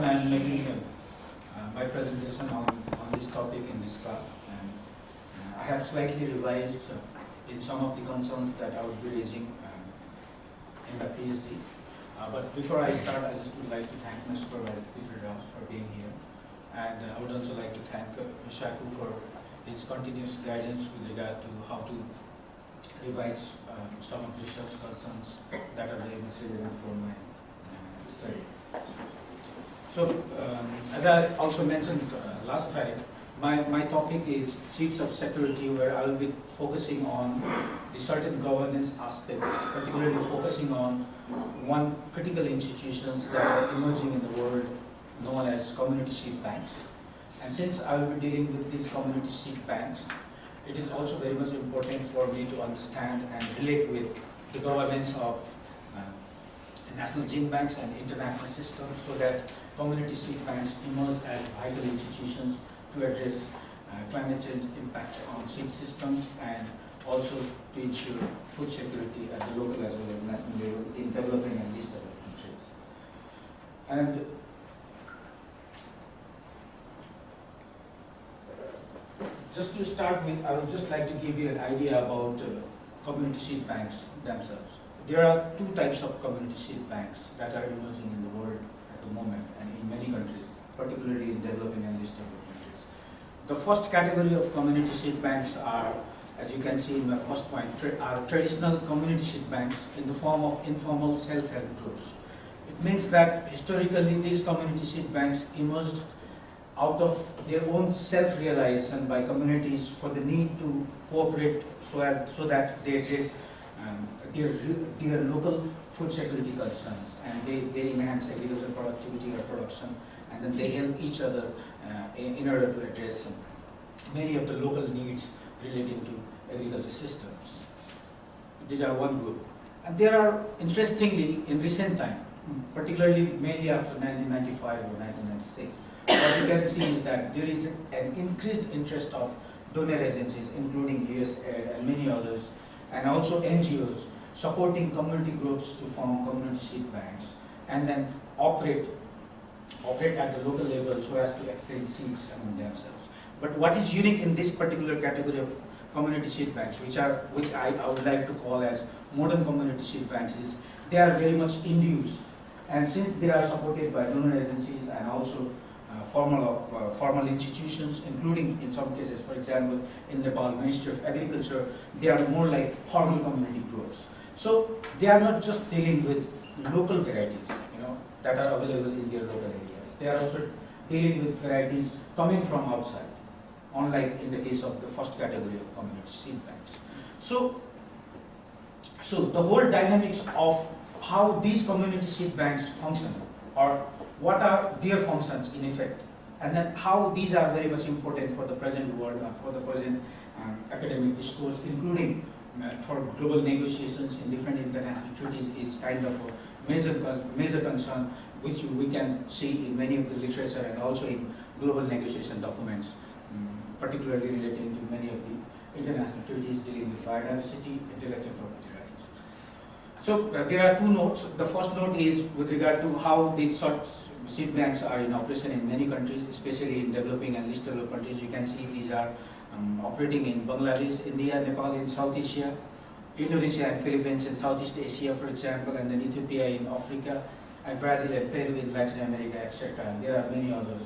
I am making my presentation on this topic in this class, and I have slightly revised in some of the concerns that I would be raising in the PhD. But before I start, I just would like to thank my supervisor Peter Ross for being here, and I would also like to thank Shaku for his continuous guidance with regard to how to revise some of the research concerns that are very much relevant for my study. So, as I also mentioned last time, my topic is seats of security, where I will be focusing on the certain governance aspects, particularly focusing on one critical institutions that are emerging in the world known as community seed banks. And since I will be dealing with these community seed banks, it is also very much important for me to understand and relate with the governance of national gene banks and international systems, so that community seed banks emerge as vital institutions to address climate change impacts on seed systems, and also to ensure food security at the local as well as national level in developing and least developed countries. And just to start with, I would just like to give you an idea about community seed banks themselves. There are two types of community seed banks that are emerging in the world at the moment and in many countries, particularly in developing and least developed countries. The first category of community seed banks are, as you can see in my first point, are traditional community seed banks in the form of informal self-help groups. It means that historically these community seed banks emerged out of their own self-realization by communities for the need to cooperate so that they address their local food security concerns, and they enhance agricultural productivity or production, and then they help each other in order to address many of the local needs relating to agriculture systems. These are one group. And there are, interestingly, in recent time, particularly mainly after 1995 or 1996, what you can see is that there is an increased interest of donor agencies, including USAID and many others, and also NGOs, supporting community groups to form community seed banks and then operate at the local level so as to exchange seeds among themselves. But what is unique in this particular category of community seed banks, which I would like to call as modern community seed banks, is they are very much induced, and since they are supported by donor agencies and also formal institutions, including in some cases, for example, in Nepal Ministry of Agriculture, they are more like formal community groups. So they are not just dealing with local varieties, that are available in their local areas. They are also dealing with varieties coming from outside, unlike in the case of the first category of community seed banks. So the whole dynamics of how these community seed banks function, or what are their functions in effect, and then how these are very much important for the present world and for the present academic discourse, including for global negotiations in different international treaties, is kind of a major concern, which we can see in many of the literature and also in global negotiation documents, particularly relating to many of the international treaties dealing with biodiversity, intellectual property rights. So there are two notes. The first note is with regard to how these sorts of seed banks are in operation in many countries, especially in developing and least developed countries. You can see these are operating in Bangladesh, India, Nepal in South Asia, Indonesia and Philippines in Southeast Asia, for example, and then Ethiopia in Africa, and Brazil and Peru in Latin America, etc. And there are many others,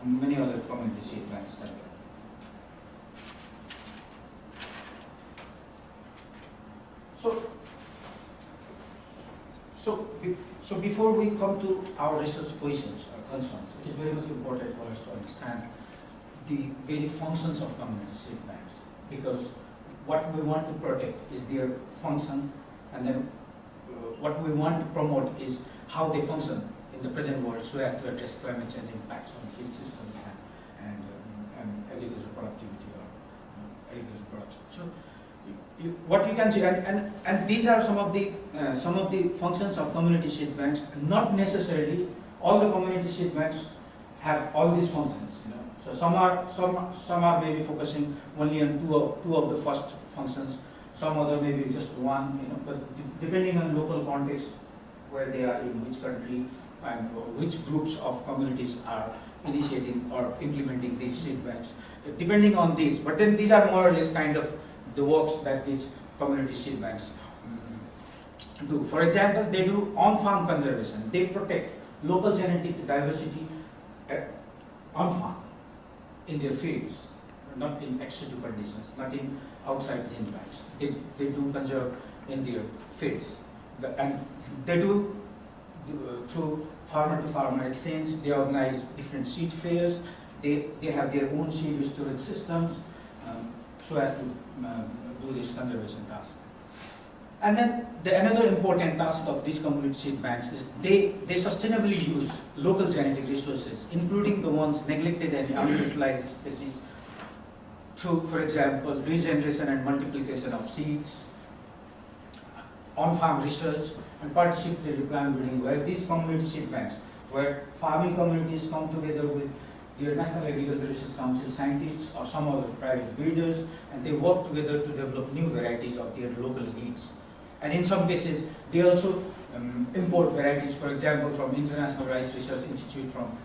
many other community seed banks as well. So before we come to our research questions or concerns, it is very much important for us to understand the very functions of community seed banks, because what we want to protect is their function, and then what we want to promote is how they function in the present world so as to address climate change impacts on seed systems and agricultural productivity or agricultural production. So what you can see, and these are some of the functions of community seed banks. Not necessarily all the community seed banks have all these functions. So some are maybe focusing only on two of the first functions. Some other maybe just one. But depending on local context, where they are in which country, and which groups of communities are initiating or implementing these seed banks, depending on these. But then these are more or less kind of the works that these community seed banks do. For example, they do on-farm conservation. They protect local genetic diversity on-farm in their fields, not in ex-situ conditions, not in outside gene banks. They do conserve in their fields. And they do through farmer-to-farmer exchange. They organize different seed fairs. They have their own seed storage systems so as to do this conservation task. And then another important task of these community seed banks is they sustainably use local genetic resources, including the ones neglected and underutilized species, through, for example, regeneration and multiplication of seeds, on-farm research, and participatory plant breeding, where these community seed banks, where farming communities come together with their National Agricultural Research Council scientists or some other private breeders, and they work together to develop new varieties of their local needs. And in some cases, they also import varieties, for example, from International Rice Research Institute from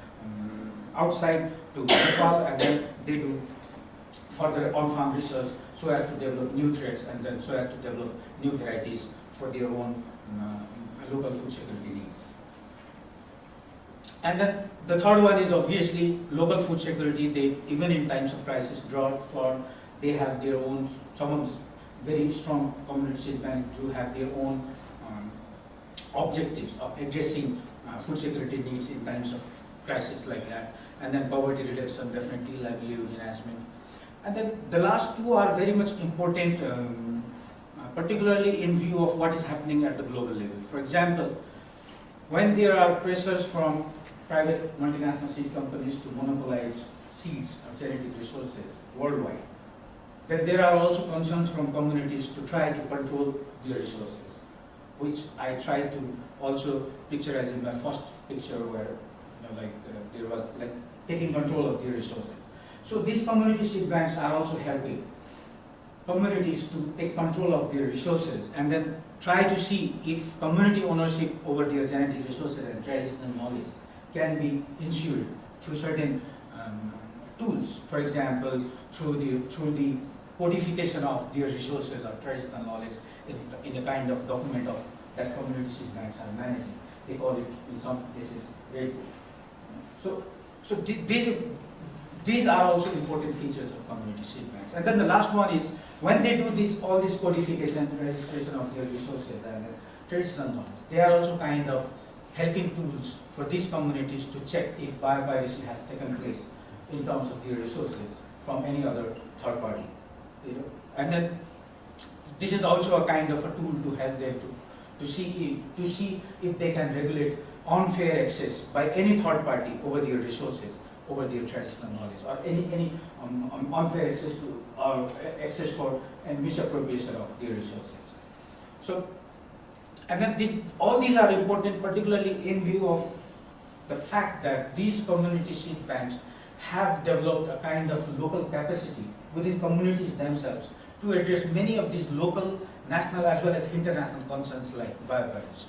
outside to Nepal, and then they do further on-farm research so as to develop new traits and then so as to develop new varieties for their own local food security needs. And then the third one is obviously local food security. They, even in times of crisis, drought, flood, they have their own, some of the very strong community seed banks do have their own objectives of addressing food security needs in times of crisis like that. And then poverty reduction, definitely livelihood enhancement. And then the last two are very much important, particularly in view of what is happening at the global level. For example, when there are pressures from private multinational seed companies to monopolize seeds or genetic resources worldwide, then there are also concerns from communities to try to control their resources, which I tried to also picture as in my first picture where there was like taking control of their resources. So these community seed banks are also helping communities to take control of their resources and then try to see if community ownership over their genetic resources and traditional knowledge can be ensured through certain tools. For example, through the codification of their resources or traditional knowledge in a kind of document of that community seed banks are managing. They call it in some cases very good. So these are also important features of community seed banks. And then the last one is when they do all this codification, registration of their resources and traditional knowledge, they are also kind of helping tools for these communities to check if biopiracy has taken place in terms of their resources from any other third party. And then this is also a kind of a tool to help them to see if they can regulate unfair access by any third party over their resources, over their traditional knowledge, or any unfair access to or access for and misappropriation of their resources. So, and then all these are important, particularly in view of the fact that these community seed banks have developed a kind of local capacity within communities themselves to address many of these local, national as well as international concerns like biopiracy.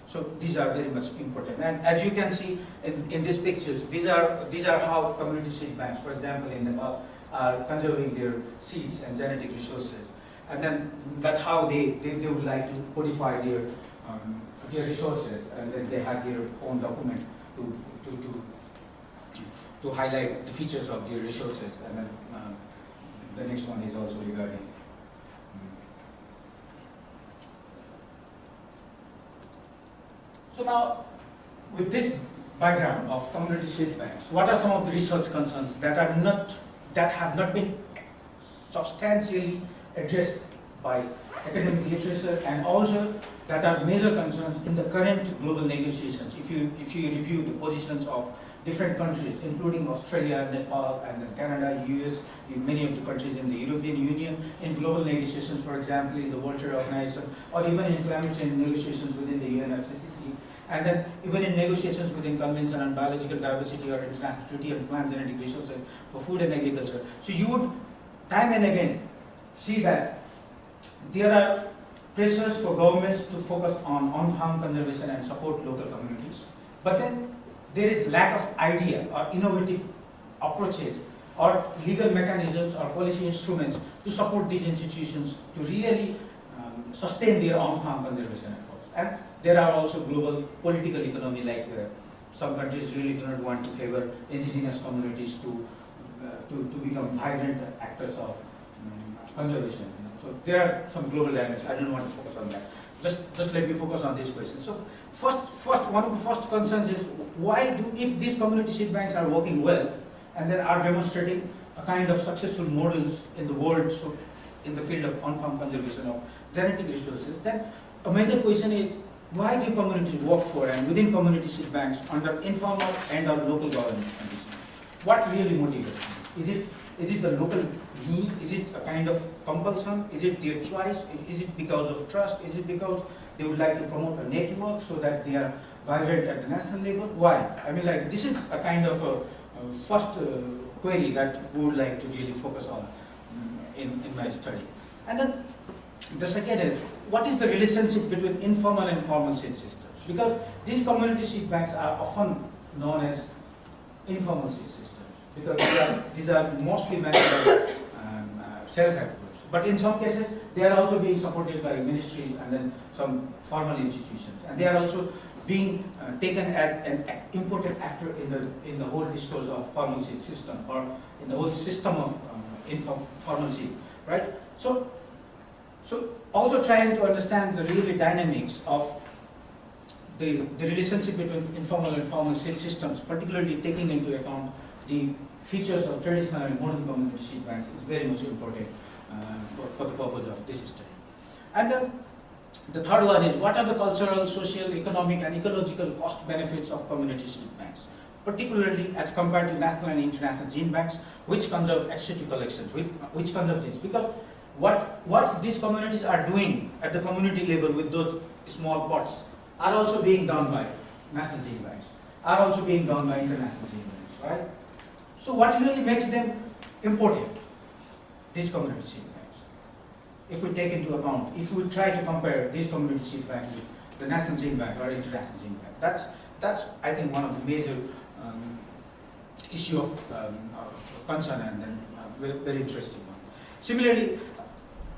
So these are very much important. And as you can see in these pictures, these are how community seed banks, for example, in Nepal, are conserving their seeds and genetic resources. And then that's how they would like to codify their resources, and then they have their own document to highlight the features of their resources. And then the next one is also regarding. So now, with this background of community seed banks, what are some of the research concerns that have not been substantially addressed by academic literature, and also that are major concerns in the current global negotiations? If you review the positions of different countries, including Australia, Nepal, and then Canada, US, many of the countries in the European Union, in global negotiations, for example, in the World Trade Organization, or even in climate change negotiations within the UNFCCC, and then even in negotiations within Convention on Biological Diversity or International Treaty on Plant Genetic Resources for Food and Agriculture. So you would, time and again, see that there are pressures for governments to focus on farm conservation and support local communities. But then there is lack of idea or innovative approaches or legal mechanisms or policy instruments to support these institutions to really sustain their on-farm conservation efforts. And there are also global political economy, like some countries really do not want to favor indigenous communities to become vibrant actors of conservation. So there are some global dynamics. I don't want to focus on that. Just let me focus on these questions. So first, one of the first concerns is if these community seed banks are working well and they are demonstrating a kind of successful models in the world, so in the field of on-farm conservation of genetic resources, then a major question is, why do communities work for and within community seed banks under informal and or local governance conditions? What really motivates them? Is it the local need? Is it a kind of compulsion? Is it their choice? Is it because of trust? Is it because they would like to promote a network so that they are vibrant at the national level? Why? I mean, like, this is a kind of a first query that we would like to really focus on in my study. And then the second is, what is the relationship between informal and formal seed systems? Because these community seed banks are often known as informal seed systems, because these are mostly managed by self-help groups. But in some cases, they are also being supported by ministries and then some formal institutions. And they are also being taken as an important actor in the whole discourse of formal seed system, or in the whole system of informal seed, right? So also trying to understand the really dynamics of the relationship between informal and formal seed systems, particularly taking into account the features of traditional and modern community seed banks, is very much important for the purpose of this study. And the third one is, what are the cultural, social, economic and ecological cost benefits of community seed banks, particularly as compared to national and international gene banks, which conserve ex-situ collections, which conserve genes. Because what these communities are doing at the community level with those small pots are also being done by national gene banks, are also being done by international gene banks, right? So what really makes them important, these community seed banks? If we take into account, if we try to compare these community seed banks with the national gene bank or international gene bank, that's I think one of the major issue of concern, and then very interesting one. Similarly,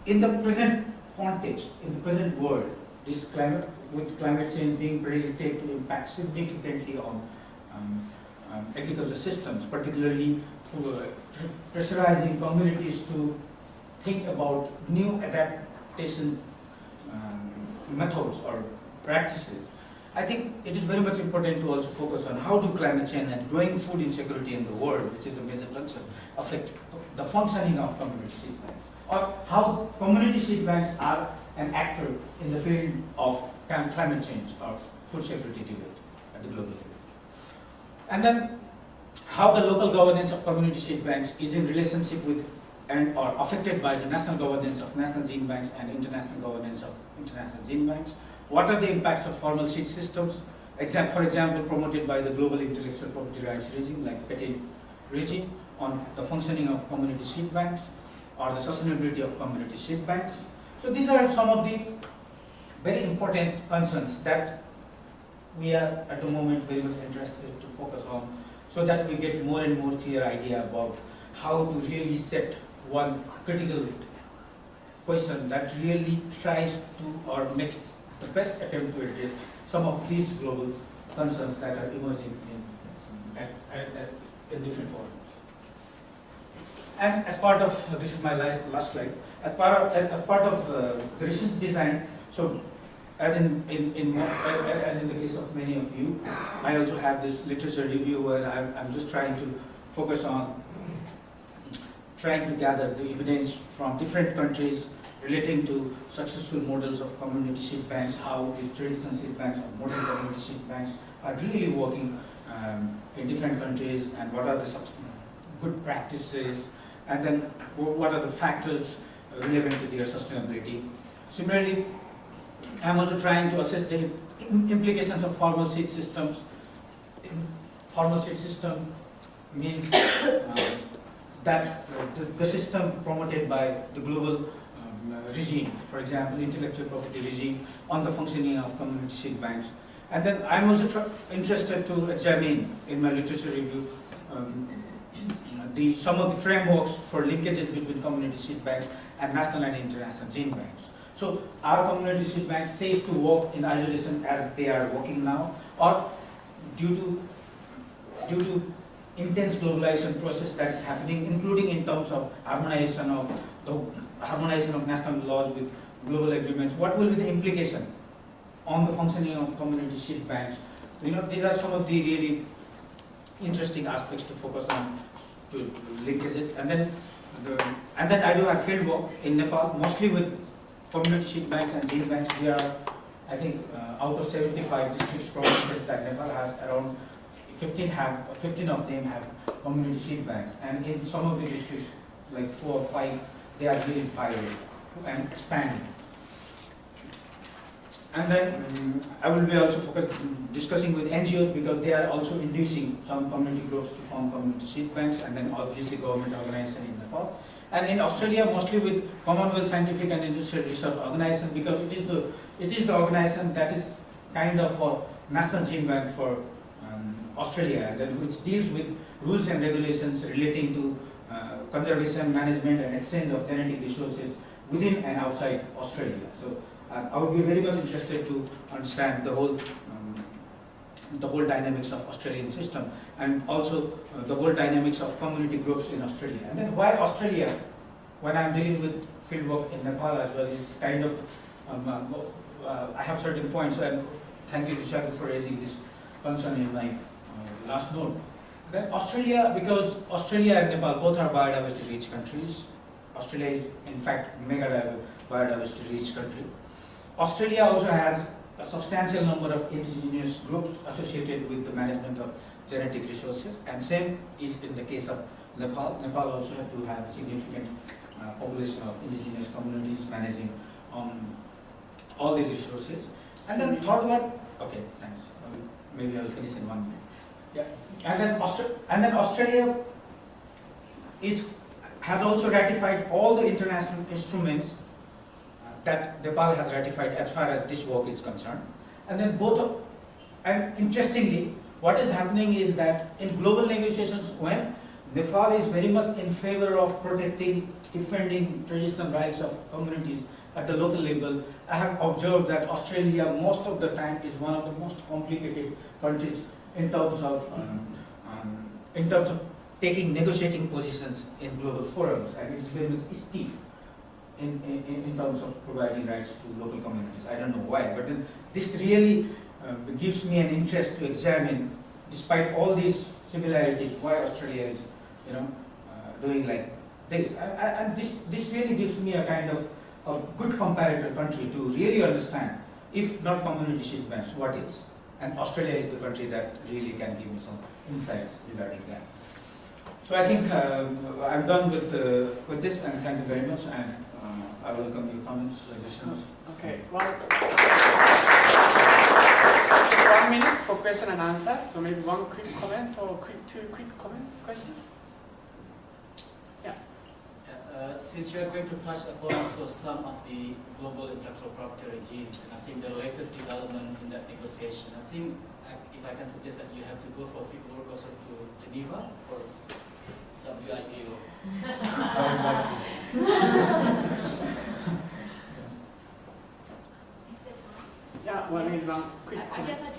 in the present context, in the present world, with climate change being predicted to impact significantly on agriculture systems, particularly pressurizing communities to think about new adaptation methods or practices. I think it is very much important to also focus on how do climate change and growing food insecurity in the world, which is a major concern, affect the functioning of community seed banks, or how community seed banks are an actor in the field of climate change or food security debate at the global level. And then how the local governance of community seed banks is in relationship with and or affected by the national governance of national gene banks and international governance of international gene banks. What are the impacts of formal seed systems, for example, promoted by the global intellectual property rights regime, like patent regime, on the functioning of community seed banks, or the sustainability of community seed banks? So these are some of the very important concerns that we are at the moment very much interested to focus on, so that we get more and more clear idea about how to really set one critical question that really tries to or makes the best attempt to address some of these global concerns that are emerging in different forums. And as part of, this is my last slide, as part of the research design, so as in the case of many of you, I also have this literature review where I'm just trying to focus on trying to gather the evidence from different countries relating to successful models of community seed banks, how these traditional seed banks or modern community seed banks are really working in different countries, and what are the good practices, and then what are the factors relevant to their sustainability. Similarly, I'm also trying to assess the implications of formal seed systems. Formal seed system means that the system promoted by the global regime, for example, intellectual property regime, on the functioning of community seed banks. And then I'm also interested to examine in my literature review um, some of the frameworks for linkages between community seed banks and national and international gene banks. So are community seed banks safe to work in isolation as they are working now, or due to intense globalization process that is happening, including in terms of harmonization of national laws with global agreements, what will be the implication on the functioning of community seed banks? These are some of the really interesting aspects to focus on, to linkages. And then I do have field work in Nepal, mostly with community seed banks and gene banks. We are, I think, out of 75 districts provinces that Nepal has, around 15 of them have community seed banks, and in some of the districts, like 4 or 5, they are really piloting and expanding. And then I will be also discussing with NGOs, because they are also inducing some community groups to form community seed banks, and then obviously government organization in Nepal. And in Australia, mostly with Commonwealth Scientific and Industrial Research Organization, because it is the organization that is kind of a national gene bank for Australia, which deals with rules and regulations relating to conservation, management, and exchange of genetic resources within and outside Australia. So I would be very much interested to understand the whole dynamics of Australian system, and also the whole dynamics of community groups in Australia. And then why Australia, when I'm dealing with fieldwork in Nepal as well, is kind of, I have certain points, and thank you, Vishaka, for raising this concern in my last note. Then Australia, because Australia and Nepal both are biodiversity rich countries. Australia is in fact mega biodiversity rich country. Australia also has a substantial number of indigenous groups associated with the management of genetic resources, and same is in the case of Nepal. Nepal also has to have a significant population of indigenous communities managing all these resources. And then third one, okay, thanks. Maybe I'll finish in 1 minute. Yeah, and then Australia has also ratified all the international instruments that Nepal has ratified as far as this work is concerned. And then and interestingly, what is happening is that in global negotiations, when Nepal is very much in favor of protecting, defending traditional rights of communities at the local level, I have observed that Australia most of the time is one of the most complicated countries in terms of taking negotiating positions in global forums, and it's very much stiff in terms of providing rights to local communities. I don't know why, but this really gives me an interest to examine, despite all these similarities, why Australia is, doing like this. And this really gives me a kind of a good comparator country to really understand, if not community seed banks, what is. And Australia is the country that really can give me some insights regarding that. So I think I'm done with this, and thank you very much, and I welcome your comments, suggestions. Okay, well, 1 minute for question and answer, so maybe one quick comment or two quick comments, questions? Yeah. Since we are going to touch upon also some of the global intellectual property regimes, and I think the latest development in that negotiation, I think if I can suggest that you have to go for field work also to Geneva for WIPO. Yeah, well, maybe one quick I comment. guess I'd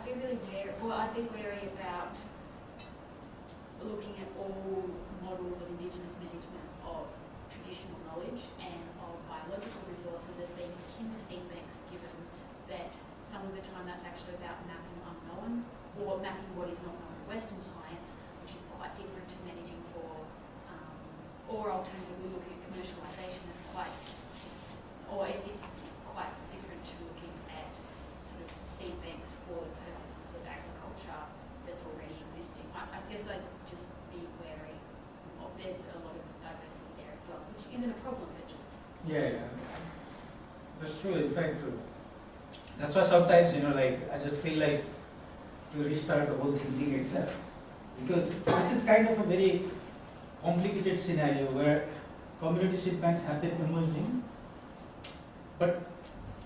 be really wary about looking at all models of Indigenous management of traditional knowledge and of biological resources as being akin to seed banks, given that some of the time that's actually about mapping unknown, or mapping what is not known in Western science, which is quite different to managing for, or alternatively looking at commercialisation as quite, or it's quite different to looking at sort of seed banks for the purposes of agriculture that's already existing. I guess I'd just be wary of, there's a lot of diversity there as well, which isn't a problem, but just... Yeah, that's true. In fact, that's why sometimes, I just feel like to restart the whole thinking itself. Because this is kind of a very complicated scenario where community seed banks have been emerging, but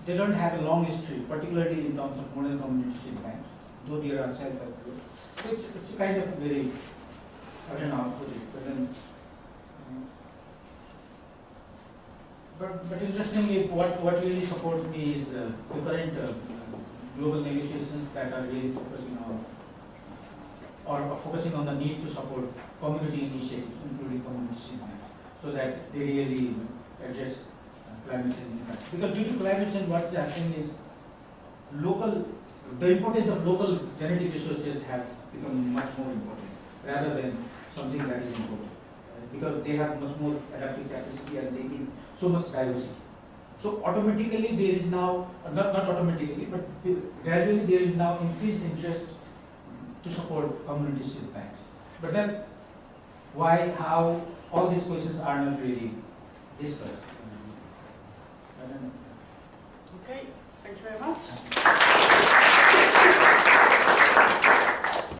they don't have a long history, particularly in terms of model community seed banks, though they are self-help group. It's kind of very, I don't know how to put it, but then, but interestingly, what really supports me is the current global negotiations that are really focusing on, or focusing on the need to support community initiatives, including community seed banks, so that they really address climate change impacts. Because due to climate change, what's happening is the importance of local genetic resources have become much more important rather than something that is imported. Because they have much more adaptive capacity and they need so much diversity. So automatically there is now, not automatically, but gradually there is now increased interest to support community seed banks. But then why, how, all these questions are not really discussed. I don't know. Okay, thank you very much.